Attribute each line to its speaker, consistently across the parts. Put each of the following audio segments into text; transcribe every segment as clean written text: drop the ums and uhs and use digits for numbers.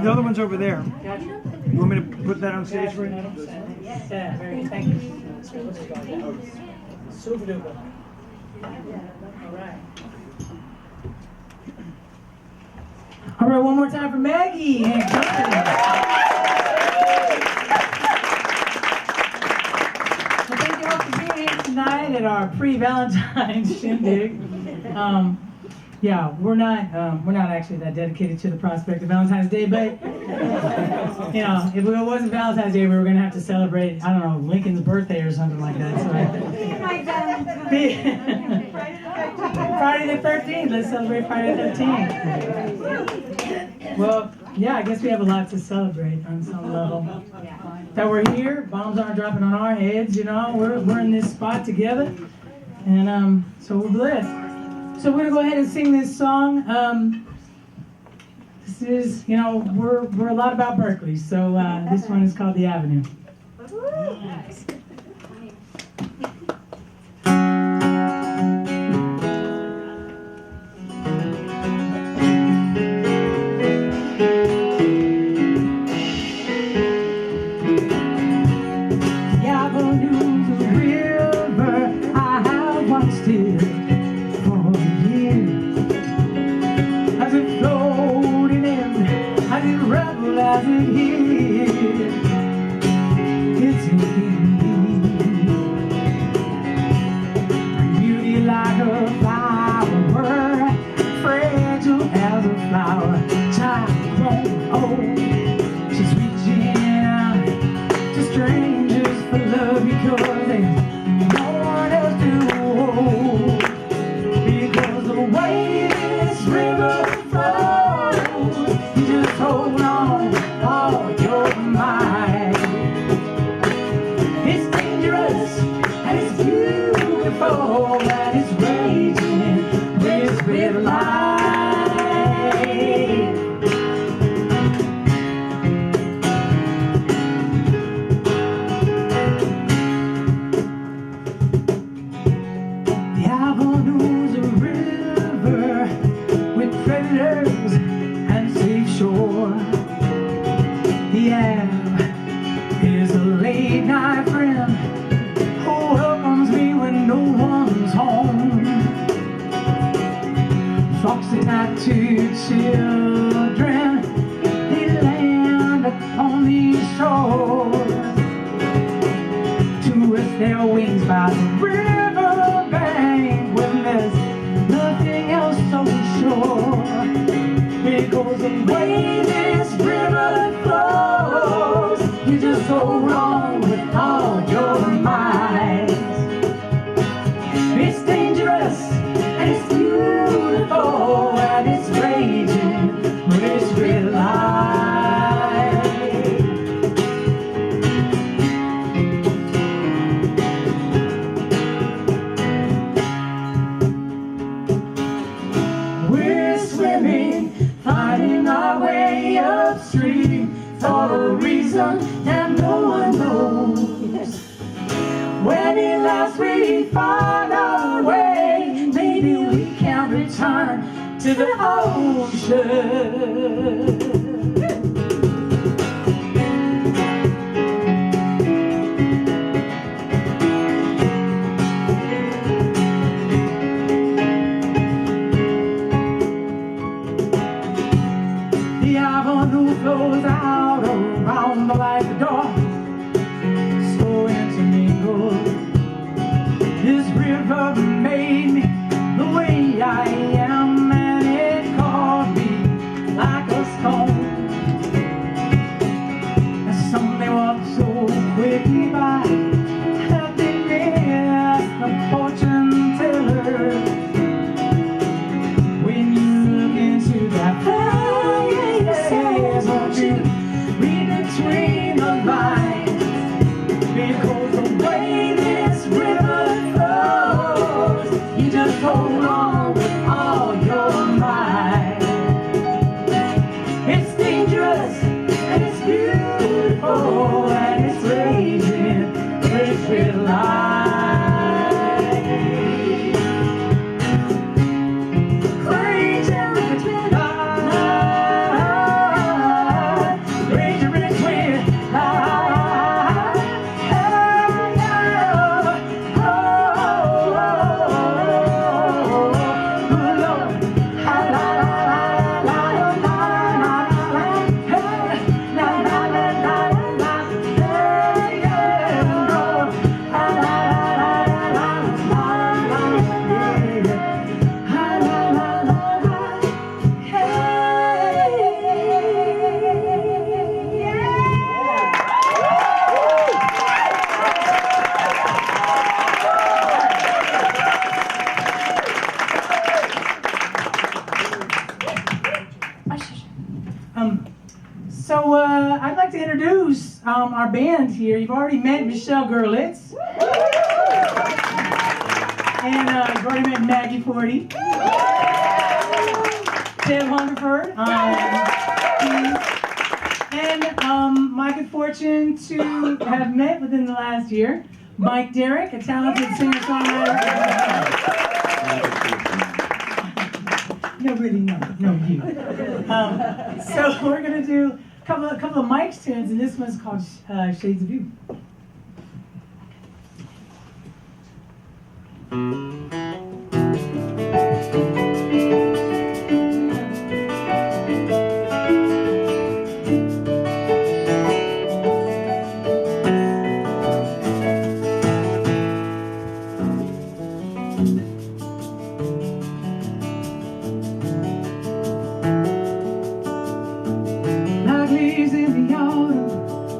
Speaker 1: The other one's over there. You want me to put that on stage for you?
Speaker 2: Yeah, very good. Thank you. Super duper. All right. All right, one more time for Maggie and company. Well, thank you all for being here tonight at our pre-Valentine's shindig. Yeah, we're not actually that dedicated to the prospect of Valentine's Day, but you know, if it wasn't Valentine's Day, we were gonna have to celebrate, I don't know, Lincoln's birthday or something like that. So, Friday the 13th. Let's celebrate Friday the 13th. Well, yeah, I guess we have a lot to celebrate on some level. That we're here, bombs aren't dropping on our heads. You know, we're in this spot together, and so we're blessed. So we're gonna go ahead and sing this song. This is, you know, we're a lot about Berkeley, so this one is called The Avenue. The avenue's a river, I have watched it for years. As it floated in, as it reveled, as it hid, it's in me. Beauty like a flower, fragile as a flower, child grown old. She's reaching out to strangers for love because there's no one else to hold. Because the way this river flows, you just hold on with all your might. It's dangerous and it's beautiful and it's raging with red light. The avenue's a river with predators and safe shore. The Ave is a late night friend who welcomes me when no one's home. Foxy tattooed children, they land upon these shores to rest their wings by the river bank when there's nothing else so sure. Because the way this river flows, you just hold on with all your might. It's dangerous and it's beautiful and it's raging with red light. We're swimming, finding our way upstream for a reason that no one knows. When at last we find our way, maybe we can return to the ocean. The avenue flows out around the light door, so intermingled. This river made me the way I am, and it caught me like a stone. And some may walk so quickly by that they miss the fortune teller. When you look into that face, won't you read between the lines? Because the way So I'd like to introduce our band here. You've already met Michelle Gerlitz. And you've already met Maggie Forty. Tim Hungerford. And my good fortune to have met within the last year Mike Derrick, a talented singer-songwriter. No, really, no, you. So we're gonna do a couple of Mike's tunes, and this one's called Shades of You. Like leaves in the autumn,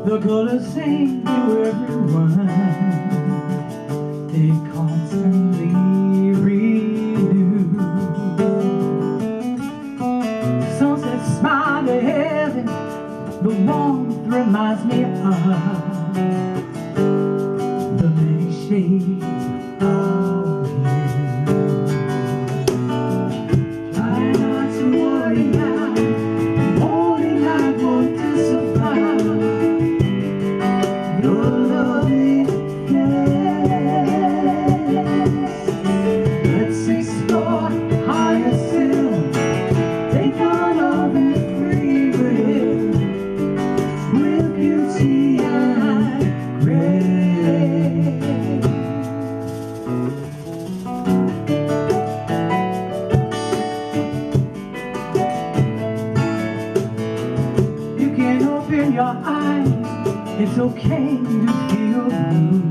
Speaker 2: the colors sing to everyone. They constantly renew. Sunset smile to heaven, the warmth reminds me of the many shades of you. Try not to worry now, morning light won't disappear. Your lovely face. Let's explore higher still. Take our love and free with beauty and grace. You can open your eyes. It's okay to feel blue.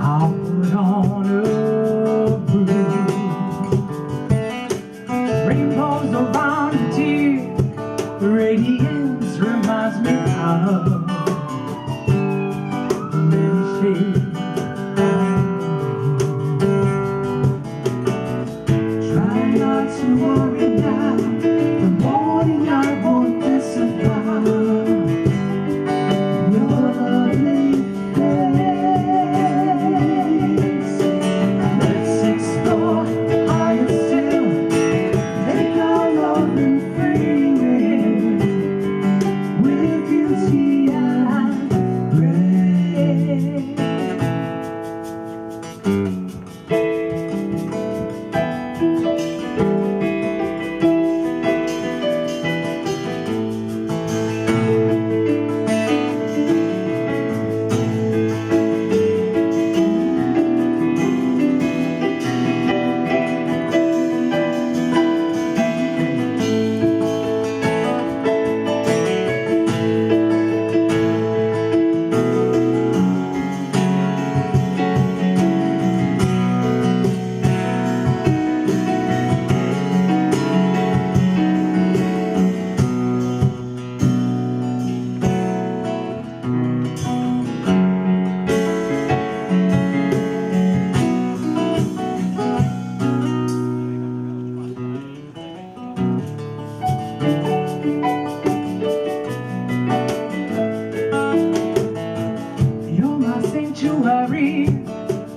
Speaker 2: I'll put on a bruise. Rainbows around your tears. The radiance reminds me of the many shades of you. Try not to worry now. The morning light won't disappear.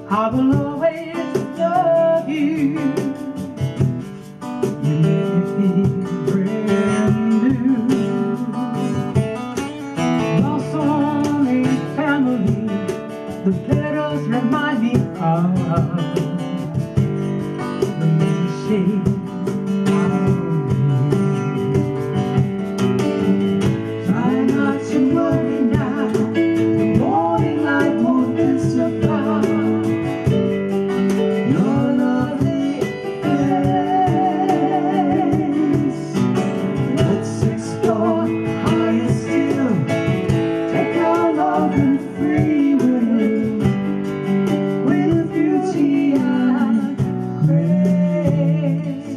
Speaker 2: I will always love you. You make me brand new. Lost only family, the letters remind me of the many shades of you. Try not to worry now, the morning light won't disappear. With beauty and grace.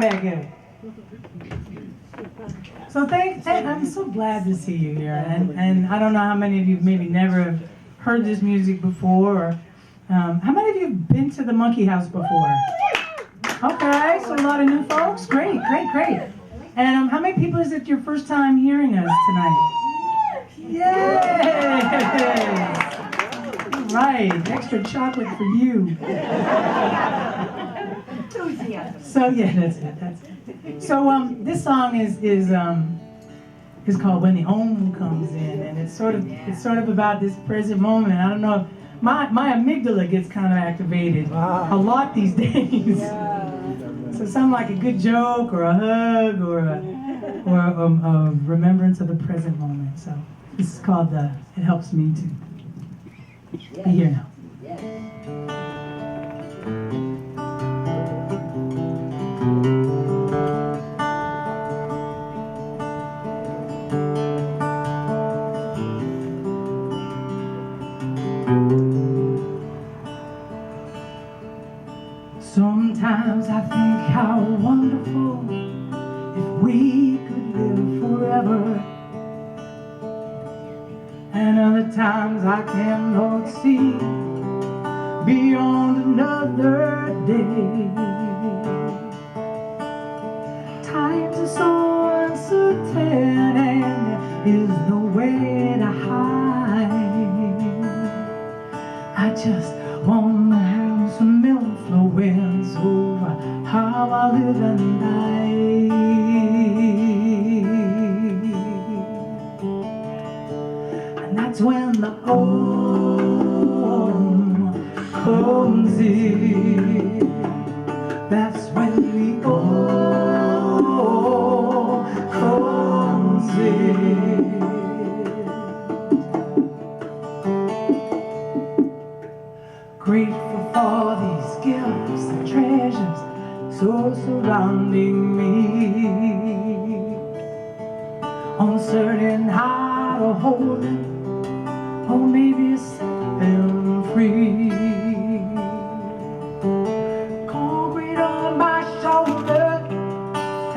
Speaker 2: that good. So I'm so glad to see you here, and I don't know how many of you maybe never have heard this music before, or how many of you have been to the Monkey House before? Okay, so a lot of new folks. Great. And how many people is it your first time hearing us tonight? Yay! All right, extra chocolate for you. So yeah, that's it. So this song is called "When the Om Comes In," and it's sort of about this present moment. I don't know, my amygdala gets kind of activated a lot these days. So it sounds like a good joke or a hug or a remembrance of the present moment. So this is called "It Helps Me to Be Here Now." Sometimes I think how wonderful if we could live forever, and other times I cannot see beyond another day. Times are so uncertain and there is nowhere to hide. I just want to have some influence over how I live and die. And that's when the Om comes in. That's when the Om comes in. Grateful for these gifts and treasures so surrounding me. Uncertain how to hold them, or maybe set them free. Concrete on my shoulder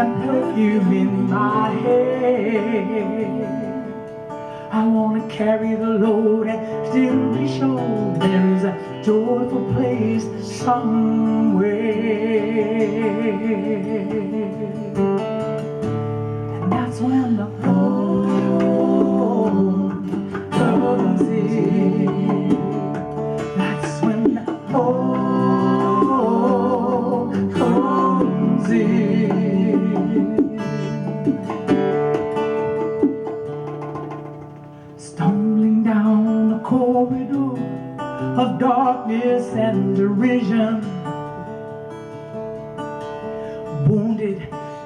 Speaker 2: and perfume in my head. I want to carry the load and still be sure there is a joyful place somewhere. And that's when the Om comes in. That's when the Om comes in. Stumbling down the corridor of darkness and derision. Wounded,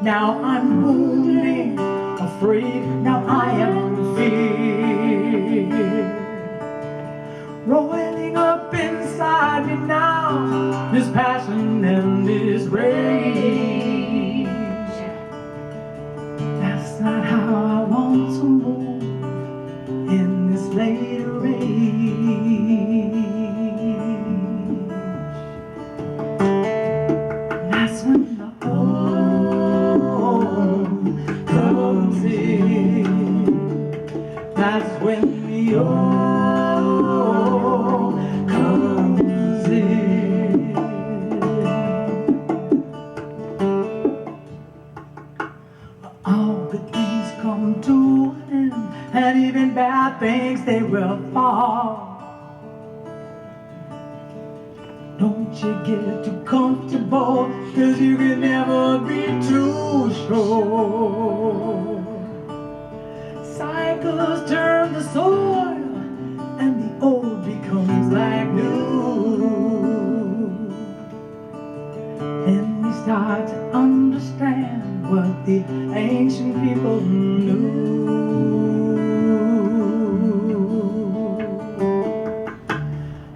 Speaker 2: now I'm wounding. Afraid, now I am fear. Rolling up inside me now, this passion and this rage. That's not how I want to move in this later age. That's when the Om comes in. That's when the Om comes in. All good things come to an end, and even bad things they will fall. Don't you get too comfortable, 'cause you can never be too sure. Cycles turn the soil, and the old becomes like new. And we start to understand what the ancient people knew.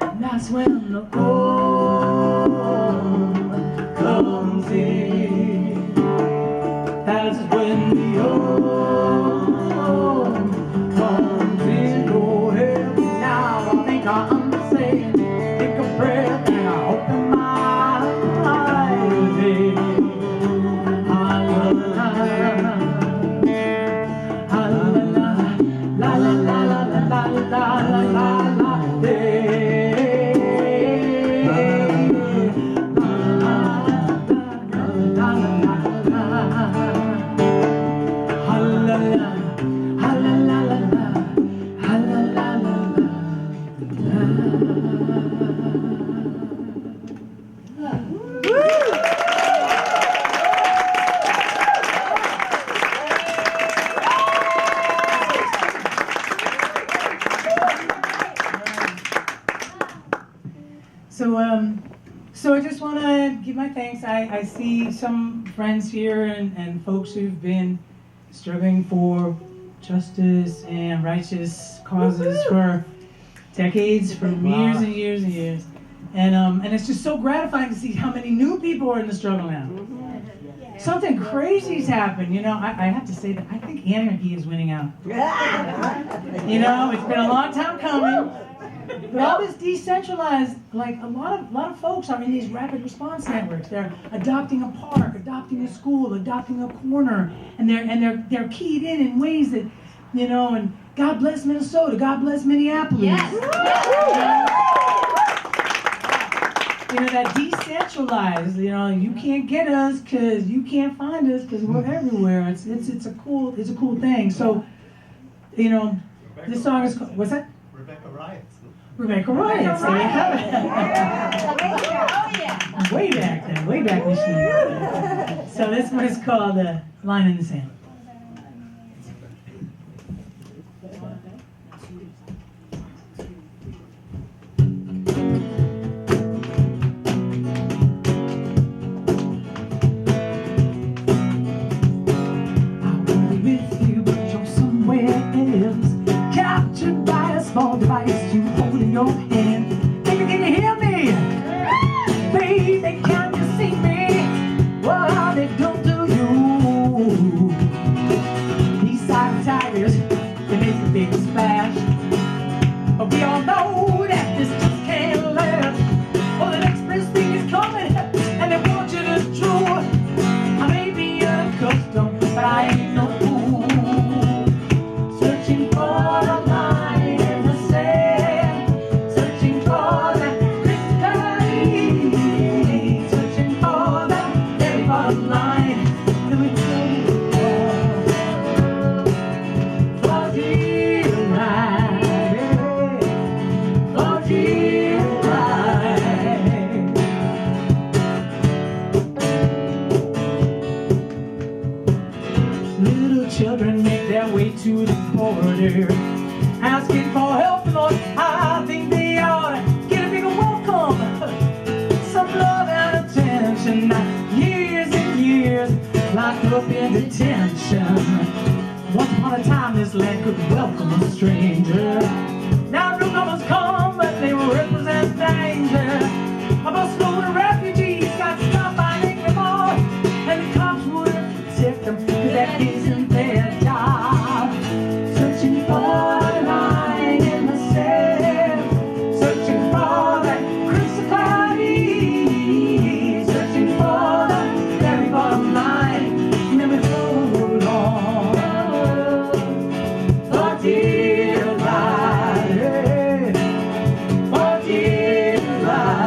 Speaker 2: And that's when the Om comes in. That's when the Om comes in. Go ahead now, I think I understand. Take a breath and I open my eyes. my thanks. I see some friends here and folks who've been struggling for justice and righteous causes for decades, for years and years and years. And it's just so gratifying to see how many new people are in the struggle now. Something crazy's happened, you know. I have to say that I think anarchy is winning out. You know, it's been a long time coming. But all this decentralized, like a lot of folks are in these rapid response networks. They're adopting a park, adopting a school, adopting a corner, and they're keyed in ways that, you know. And God bless Minnesota, God bless Minneapolis.
Speaker 3: Yes.
Speaker 2: You know, that decentralized. You know, you can't get us because you can't find us because we're everywhere. It's a cool thing. So, you know, this song is called, what's that?
Speaker 4: Rebecca Riot.
Speaker 2: Rebecca Riot. So way back machine. So this one is called Line in the Sand. Small device you hold in your hand. Baby, can you hear me? Baby, can you see me? What are they done to you? These silent tigers, they make a big splash. But we all know that this just can't last. Well, the next best thing is coming, and they want you to true. I may be unaccustomed, but I ain't no fool. Searching for a line. Children make their way to the border, asking for help, Lord. I think they ought to get a bigger welcome, some love and attention. Years and years locked up in detention. Once upon a time, this land could welcome a stranger. Now newcomers come, but they will represent danger. A busload of refugees got stopped by an angry mob, and the cops wouldn't protect them, 'cause that isn't their job. Searching for a line in the sand, searching for that crystal cloudy, searching for the very bottom line. And then we hold on for dear life, for dear life.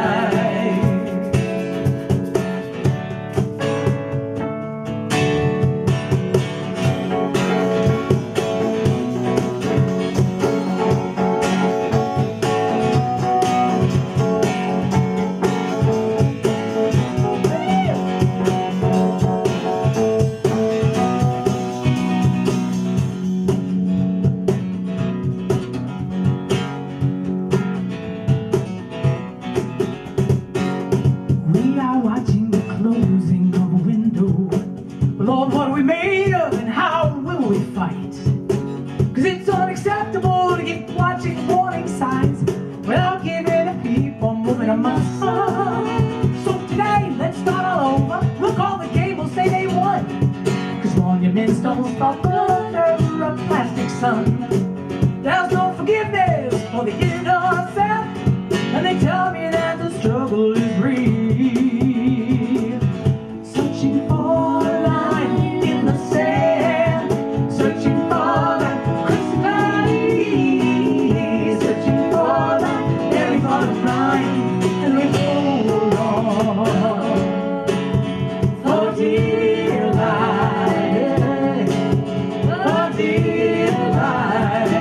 Speaker 2: We are watching the closing of a window. Lord, what are we made of and how will we fight? 'Cause it's unacceptable to keep watching warning signs without giving the people moving a muscle. So today, let's start all over. We'll call the game, we'll say they won. 'Cause monuments don't stop under a plastic sun. There's no forgiveness for the innocent, and they tell me that the struggle is real. Searching for a line in the sand, searching for that crystal cloudy, searching for that very bottom line, and we hold on for dear life, for dear life.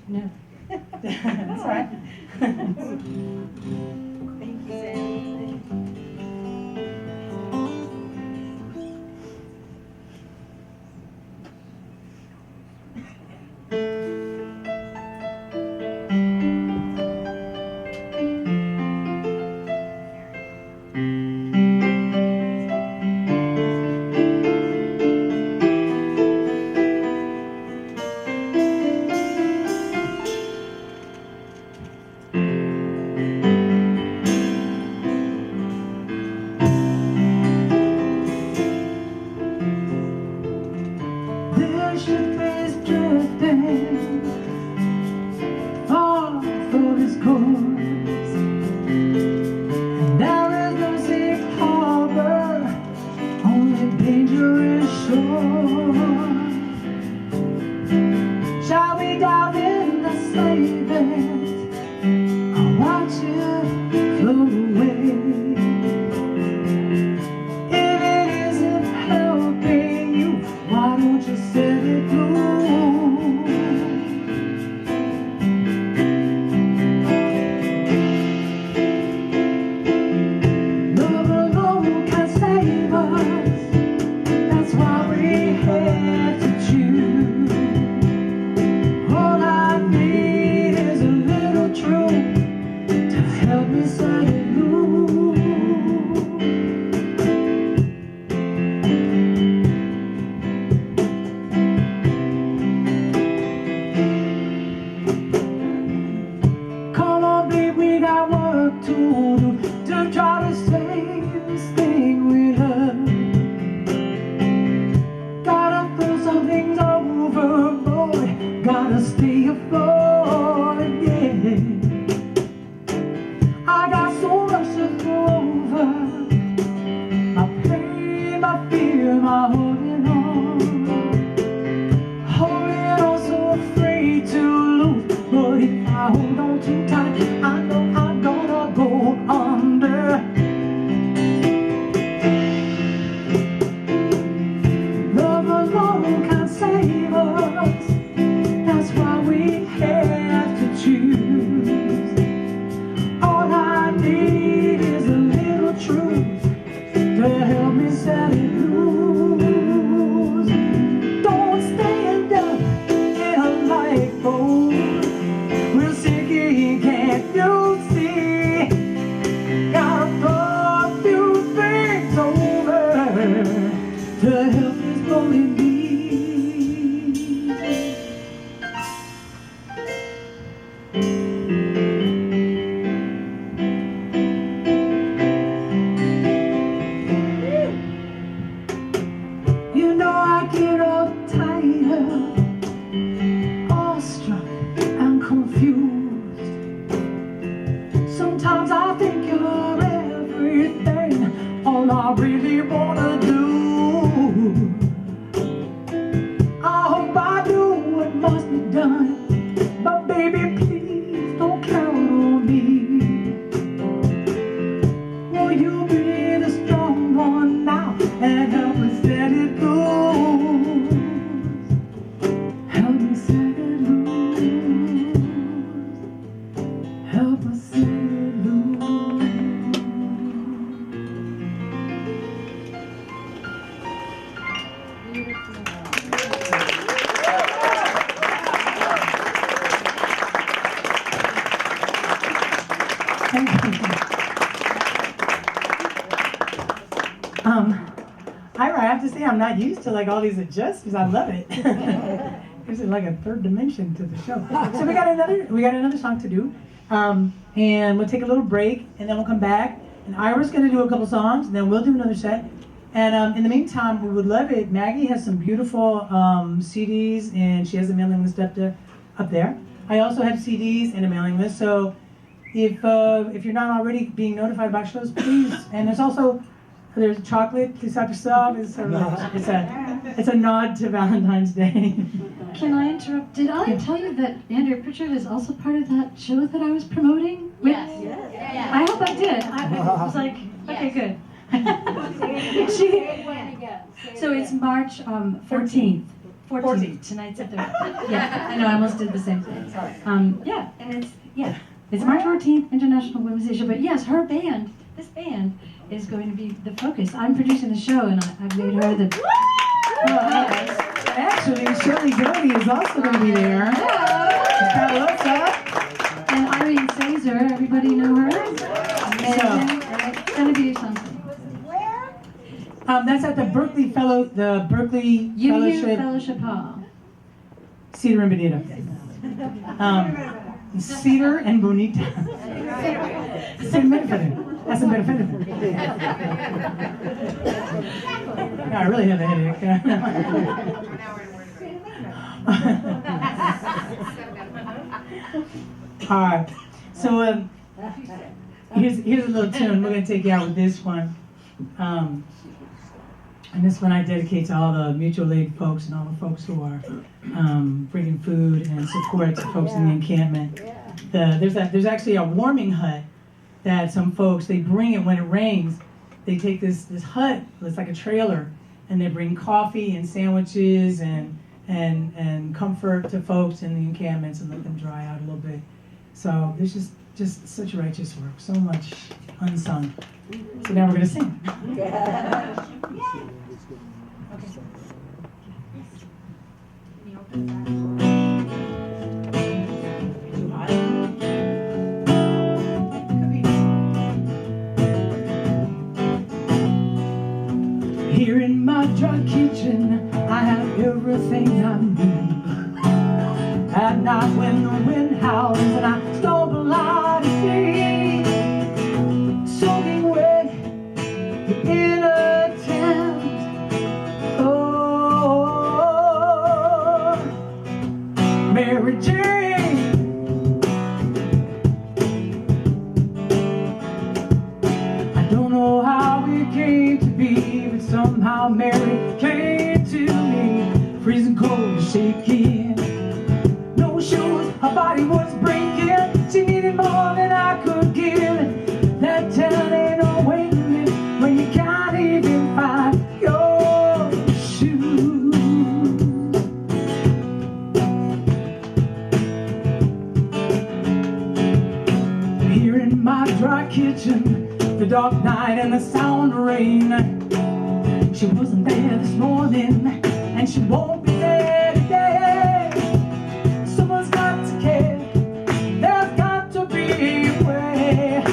Speaker 3: No.
Speaker 2: That's all right.
Speaker 4: Thank you, Sam.
Speaker 2: This ship is drifting far for its course, and there is no safe harbor, only dangerous shore. Shall we dive in to save it, or watch it float away? If it isn't helping you, why don't you set it loose? Love alone can save us, that's why we had to choose. All I need is a little truth to help me set it loose. Come on, babe, we got work to do to try to save this thing we love. Gotta throw some things overboard, gotta stay afloat, yeah. I got so much to throw over, my pain, my fear, my holding on. Holding on, so afraid to lose, but if I hold on too tight, I know I'm gonna go under. Love alone can save us, that's why we have to choose. All I need is a little truth to help me set it loose. Don't stand up in a lifeboat, we'll sink it, can't you see? Gotta throw a few things over to help this floating be. You know I get all tired, awestruck and confused. Sometimes I think you're everything, all I really wanna do. I hope I do what must be done, but baby, please don't count on me. Will you be the strong one now and help me set it loose? Help me set it loose. Help us set it loose. I have to say I'm not used to like all these adjustments. I love it. There's like a third dimension to the show. So we got another song to do, and we'll take a little break, and then we'll come back. And Ira's gonna do a couple songs, and then we'll do another set. And in the meantime, we would love it. Maggie has some beautiful CDs, and she has a mailing list up there. I also have CDs and a mailing list. So if you're not already being notified about shows, please. And there's chocolate. Please help yourself. It's a nod to Valentine's Day.
Speaker 3: Can I interrupt? Did I tell you that Andrea Prichett is also part of that show that I was promoting?
Speaker 4: Yes.
Speaker 3: I hope I did. I was like, okay, good. So it's March 14th. 14th. Tonight's at the yeah. I know. I almost did the same thing. Sorry. Yeah, and it's March 14th, International Women's Day Show. But yes, her band, this band, is going to be the focus. I'm producing the show, and I've made her the.
Speaker 2: Actually, Shirley Doty is also going to be there.
Speaker 3: And Irene Sazer, everybody know her? Amazing. It's going to be something.
Speaker 2: That's at the Berkeley
Speaker 3: Fellowship Hall.
Speaker 2: Cedar and Bonita. Cedar and Bonita. That's a benefit. I really have a headache. All right. So here's a little tune. We're gonna take you out with this one. And this one I dedicate to all the mutual aid folks and all the folks who are bringing food and support to folks in the encampment. There's actually a warming hut that some folks, they bring it when it rains. They take this hut, it's like a trailer, and they bring coffee and sandwiches and comfort to folks in the encampments and let them dry out a little bit. So there's just such righteous work, so much unsung. So now we're gonna sing. Here in my dry kitchen, I have everything I need. At night when the wind howls and I stumble out of sea, soaking wet in a tent. Oh, Mary Jane, I don't know how it came to be, but somehow Mary came to me, freezing cold and shaking. No shoes, her body was breaking. She needed more than I could give. That town ain't no way to live when you can't even find your shoes. Here in my dry kitchen, the dark night and the sound of rain. She wasn't there this morning, and she won't be there today. Someone's got to care. There's got to be a way.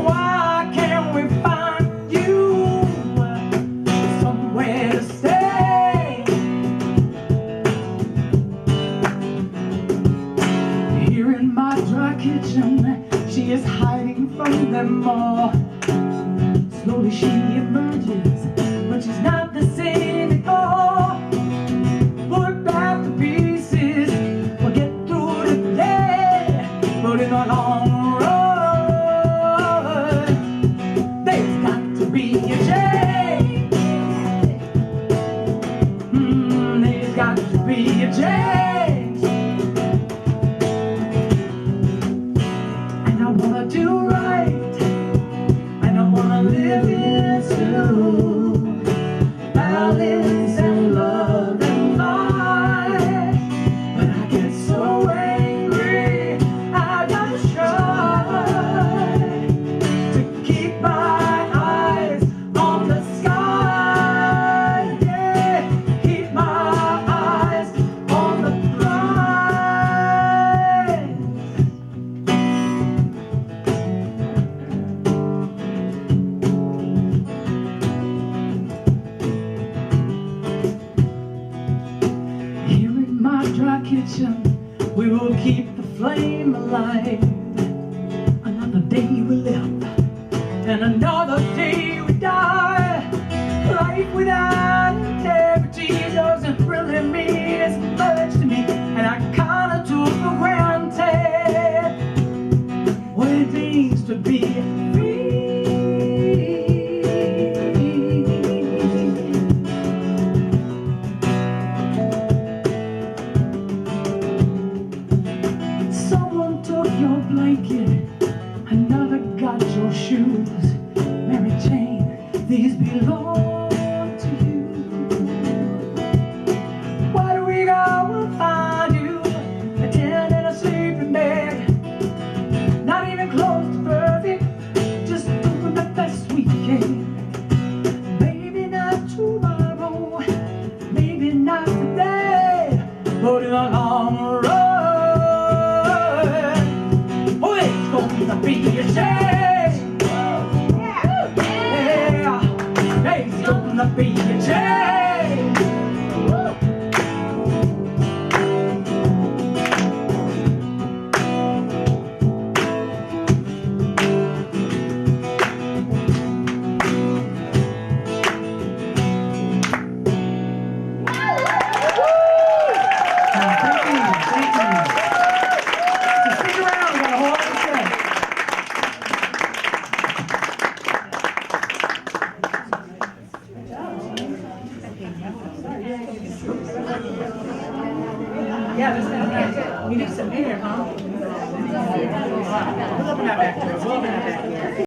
Speaker 2: Why can't we find you somewhere to stay? Here in my dry kitchen, she is hiding from them all. Slowly she emerges, but she's not the same at all. Put back to pieces, we'll get through today. But in the long run, there's got to be a change. There's got to be a change. And I wanna do right, and I wanna live into balance and love and light. But I get so angry, I gotta try to keep my eyes on the sky. Yeah, keep my eyes on the prize. Here in my dry kitchen, we will keep the flame alive. Another day we live, and another day we die. Life without integrity doesn't really mean as much to me, and I kinda took for granted what it means to be free. Someone took your blanket, another got your shoes. Mary Jane, these belong to you. Why do we be a change. Yeah, there's gonna be a change. Thank you. So stick around, we got a whole lot to say. Yeah, this is good. You need some air, huh? We'll open that back to us. We'll open that back.